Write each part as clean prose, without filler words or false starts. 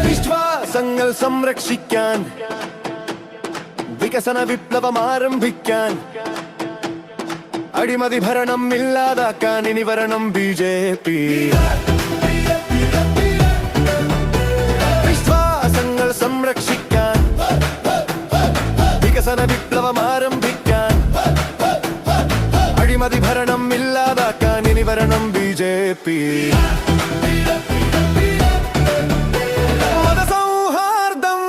വിശ്വാസങ്ങൾ സംരക്ഷിക്കാൻ വികസന വിപ്ലവം ആരംഭിക്കാൻ അഴിമതി ഭരണം ഇല്ലാതാക്കാൻ ഇനി വരണം BJP. വിശ്വാസങ്ങൾ സംരക്ഷിക്കാൻ വികസന വിപ്ലവം ആരംഭിക്കാൻ അഴിമതി ഭരണം ഇല്ലാതാക്കാൻ ഇനി വരണം BJP. മതസൗഹാർദ്ദം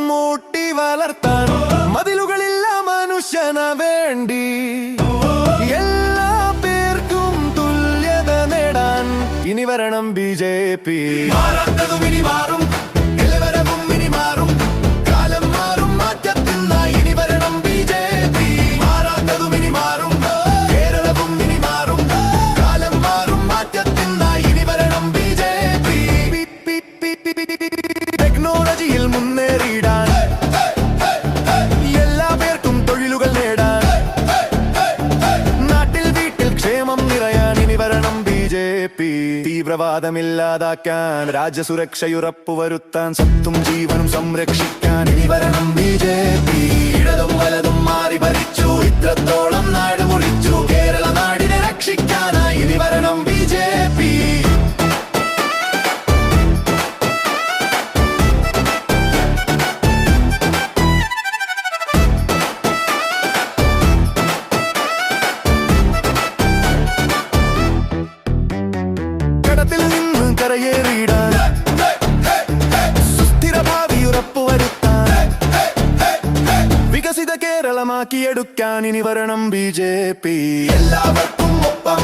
മൂട്ടി വളർത്താൻ മതിലുകളില്ല മനുഷ്യന വേണ്ടി എല്ലാ പേർക്കും തുല്യത നേടാൻ ഇനി വരണം BJP. മാറാത്തതും ഇനി മാറും, എല്ലാവരും ഇനി മാറും, കാലം മാറും മാറ്റത്തിനായി ഇനി വരണം BJP. മാറാത്തതും ഇനി മാറും, കേരളവും ഇനി മാറും, കാലം മാറും മാറ്റത്തിനായി ഇനി വരണം BJP. ടെക്നോളജിയിൽ മുന്നേറിയിടാൻ എല്ലാ പേർക്കും തൊഴിലുകൾ നേടാൻ നാട്ടിൽ വീട്ടിൽ ക്ഷേമം നിറയാൻ ഇനി വരണം BJP. തീവ്രവാദമില്ലാതാക്കാൻ രാജ്യസുരക്ഷയുറപ്പുവരുത്താൻ സ്വത്തും ജീവനും സംരക്ഷിക്കാൻ ഇനി വരണം BJP. ഇടതും വലതും മാറി ഭരിച്ചു, ഇത്രത്തോളം നാട് മുറിച്ചു, കേരള നാടിനെ രക്ഷിക്കാനായി ഇനി വരണം BJP. കടത്തിൽ നിന്ന് കരയേറിയിടാൻ സുസ്ഥിര ഭാവി ഉറപ്പുവരുത്താൻ വികസിത കേരളമാക്കിയെടുക്കാൻ ഇനി വരണം BJP. എല്ലാവർക്കും ഒപ്പം